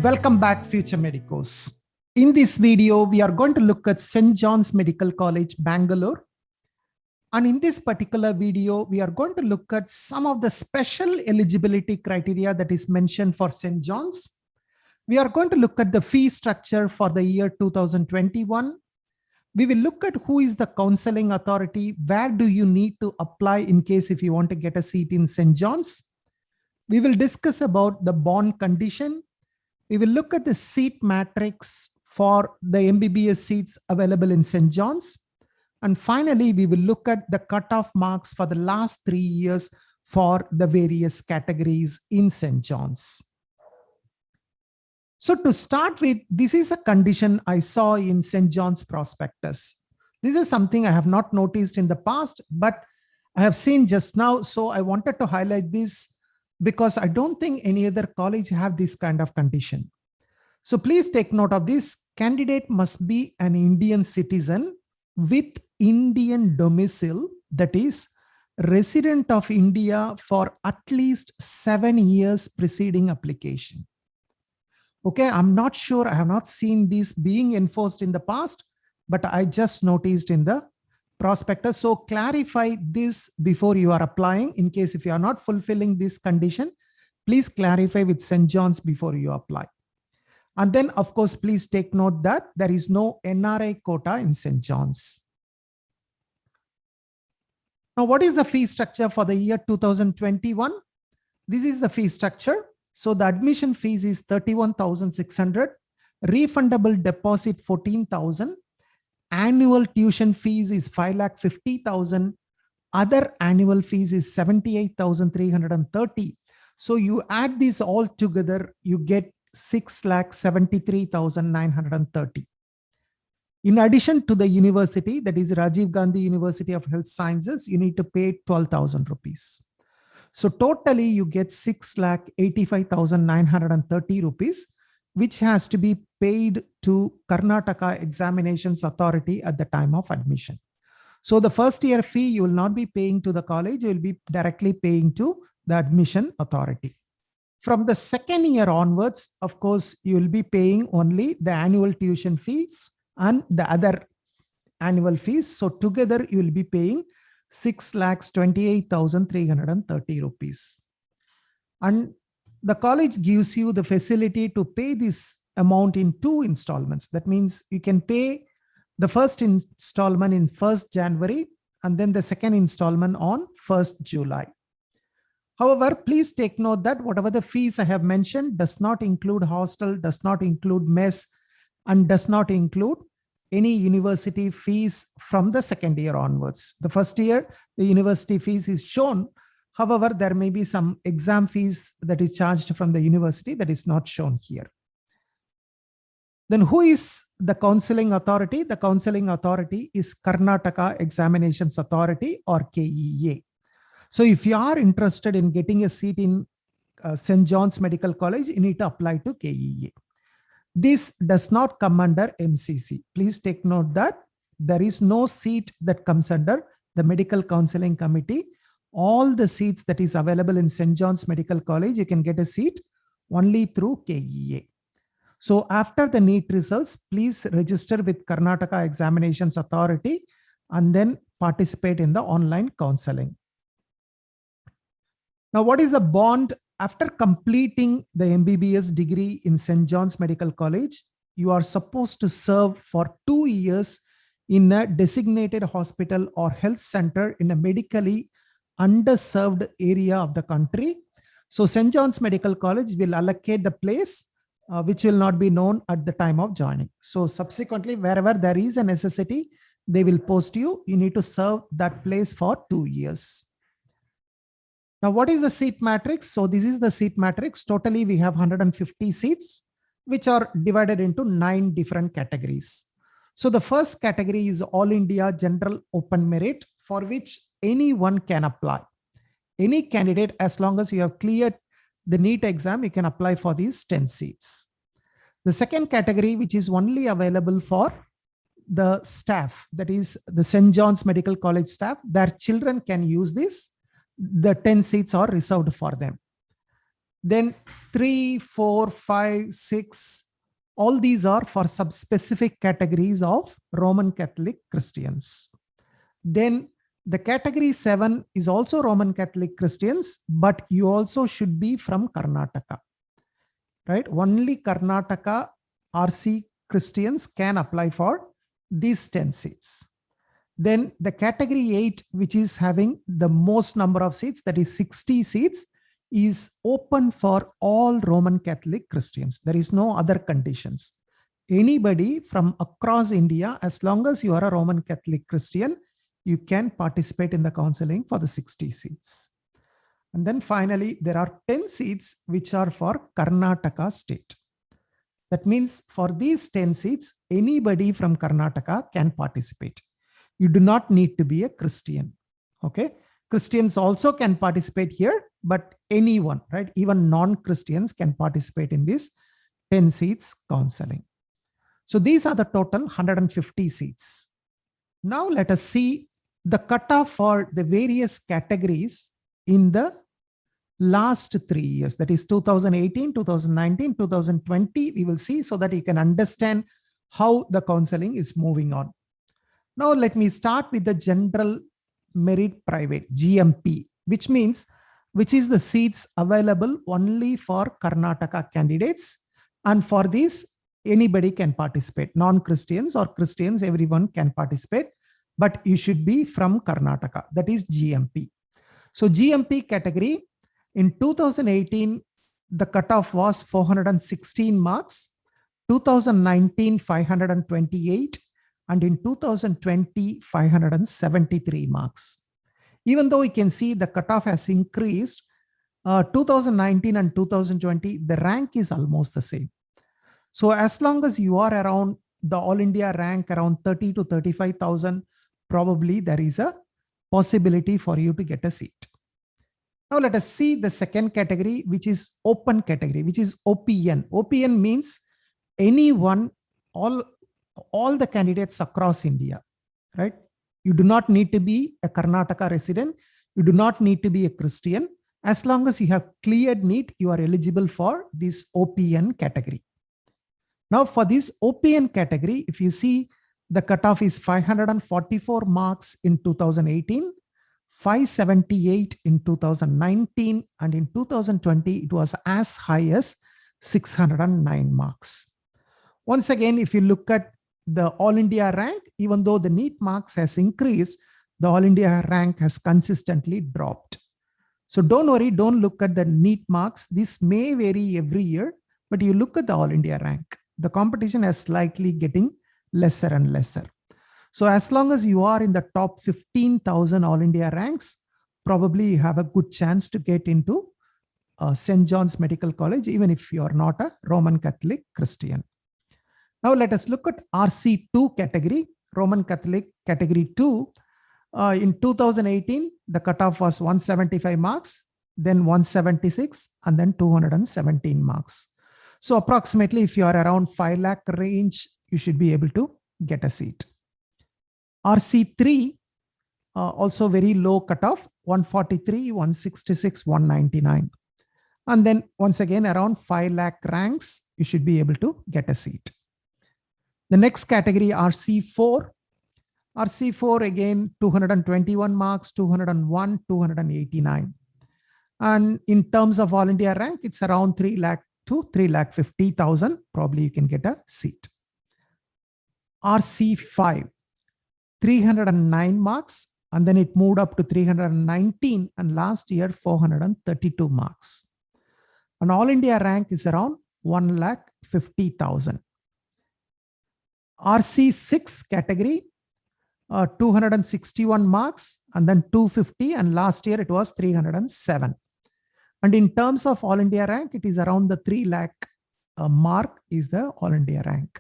Welcome back, future medicos. In this video, we are going to look at St. John's Medical College, Bangalore. And in this particular video, we are going to look at some of the special eligibility criteria that is mentioned for St. John's. We are going to look at the fee structure for the year 2021. We will look at who is the counseling authority, where do you need to apply in case if you want to get a seat in St. John's. We will discuss about the bond condition. We will look at the seat matrix for the MBBS seats available in St. John's. And finally, we will look at the cutoff marks for the last 3 years for the various categories in St. John's. So to start with, this is a condition I saw in St. John's prospectus. This is something I have not noticed in the past, but I have seen just now. So I wanted to highlight this because I don't think any other college have this kind of condition. So please take note of this. Candidate must be an Indian citizen with Indian domicile, that is resident of India for at least 7 years preceding application. Okay, I'm not sure, I have not seen this being enforced in the past, but I just noticed in the prospectus. So clarify this before you are applying. In case if you are not fulfilling this condition, please clarify with St. John's before you apply. And then of course, please take note that there is no NRI quota in St. John's. Now, what is the fee structure for the year 2021? This is the fee structure. So the admission fees is 31,600, refundable deposit 14,000, annual tuition fees is 5,50,000, other annual fees is 78,330. So you add these all together, you get 6,73,930. In addition to the university, that is Rajiv Gandhi University of Health Sciences, you need to pay 12,000 rupees. So totally you get 6,85,930 rupees, which has to be paid to Karnataka Examinations Authority at the time of admission. So the first year fee, you will not be paying to the college, you will be directly paying to the admission authority. From the second year onwards, of course, you will be paying only the annual tuition fees and the other annual fees. So together you will be paying 6,28,330 rupees. And the college gives you the facility to pay this amount in 2 installments. That means you can pay the first installment in 1st January and then the second installment on 1st July. However, please take note that whatever the fees I have mentioned does not include hostel, does not include mess, and does not include any university fees from the second year onwards. The first year, the university fees is shown. However, there may be some exam fees that is charged from the university that is not shown here. Then who is the counseling authority? The counseling authority is Karnataka Examinations Authority, or KEA. So if you are interested in getting a seat in St. John's Medical College, you need to apply to KEA. This does not come under MCC. Please take note that there is no seat that comes under the Medical Counseling Committee. All the seats that is available in St. John's Medical College, you can get a seat only through KEA. So after the NEET results, please register with Karnataka Examinations Authority and then participate in the online counseling. Now, what is the bond? After completing the MBBS degree in St. John's Medical College, you are supposed to serve for 2 years in a designated hospital or health center in a medically underserved area of the country. So St. John's Medical College will allocate the place which will not be known at the time of joining. So subsequently, wherever there is a necessity, they will post you. You need to serve that place for 2 years. Now, what is the seat matrix? So this is the seat matrix. Totally, we have 150 seats, which are divided into 9 different categories. So the first category is All India General Open Merit, for which anyone can apply. Any candidate, as long as you have cleared the NEET exam, you can apply for these 10 seats. The second category, which is only available for the staff, that is the St. John's Medical College staff, their children can use this. The 10 seats are reserved for them. Then 3, 4, 5, 6, all these are for subspecific categories of Roman Catholic Christians. Then the category 7 is also Roman Catholic Christians, but you also should be from Karnataka, right? Only Karnataka RC Christians can apply for these 10 seats. Then the category 8, which is having the most number of seats, that is 60 seats, is open for all Roman Catholic Christians. There is no other conditions. Anybody from across India, as long as you are a Roman Catholic Christian, you can participate in the counseling for the 60 seats. And then finally, there are 10 seats which are for Karnataka state. That means for these 10 seats, anybody from Karnataka can participate. You do not need to be a Christian. Okay. Christians also can participate here, but anyone, right? Even non-Christians can participate in this 10 seats counseling. So these are the total 150 seats. Now let us see the cutoff for the various categories in the last 3 years. That is 2018, 2019, 2020. We will see so that you can understand how the counseling is moving on. Now let me start with the general merit private, GMP, which is the seats available only for Karnataka candidates. And for this, anybody can participate. Non-Christians or Christians, everyone can participate, but you should be from Karnataka. That is GMP. So GMP category, in 2018, the cutoff was 416 marks, 2019, 528, and in 2020, 573 marks. Even though you can see the cutoff has increased, 2019 and 2020, the rank is almost the same. So as long as you are around the All India rank around 30 to 35,000, probably there is a possibility for you to get a seat. Now let us see the second category, which is open category, which is OPN. OPN means anyone, all the candidates across India, right? You do not need to be a Karnataka resident. You do not need to be a Christian. As long as you have cleared NEET, you are eligible for this OPN category. Now for this OPN category, if you see, the cutoff is 544 marks in 2018, 578 in 2019, and in 2020, it was as high as 609 marks. Once again, if you look at the All India rank, even though the NEET marks has increased, the All India rank has consistently dropped. So don't worry, don't look at the NEET marks. This may vary every year, but you look at the All India rank. The competition is slightly getting lesser and lesser. So as long as you are in the top 15,000 All India ranks, probably you have a good chance to get into St. John's Medical College, even if you are not a Roman Catholic Christian. Now let us look at RC2 category, Roman Catholic category 2. In 2018, the cutoff was 175 marks, then 176, and then 217 marks. So approximately if you are around 5 lakh range, you should be able to get a seat. RC3, also very low cutoff, 143, 166, 199. And then once again, around 5 lakh ranks, you should be able to get a seat. The next category, RC4. RC4 again, 221 marks, 201, 289. And in terms of All India rank, it's around 3 lakh to 3,50,000. Probably you can get a seat. RC5, 309 marks, and then it moved up to 319, and last year 432 marks. And All India rank is around 1,50,000. RC6 category, 261 marks, and then 250, and last year it was 307. And in terms of All India rank, it is around the 3 lakh mark is the All India rank.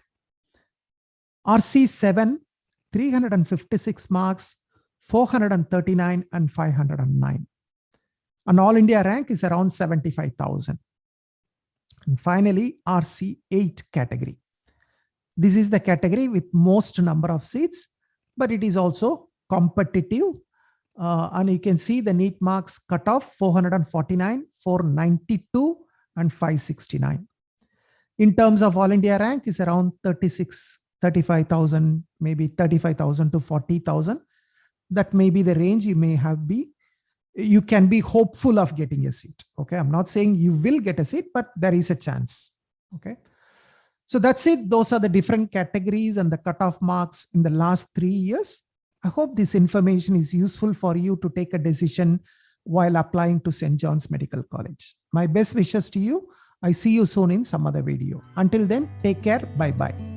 RC7, 356 marks, 439, and 509. And All India rank is around 75,000. And finally, RC8 category. This is the category with most number of seats, but it is also competitive. And you can see the NEET marks cutoff 449, 492, and 569. In terms of all India rank is around 35,000, maybe 35,000 to 40,000. That may be the range you can be hopeful of getting a seat. Okay. I'm not saying you will get a seat, but there is a chance. Okay. So that's it. Those are the different categories and the cutoff marks in the last 3 years. I hope this information is useful for you to take a decision while applying to St. John's Medical College. My best wishes to you. I see you soon in some other video. Until then, take care. Bye-bye.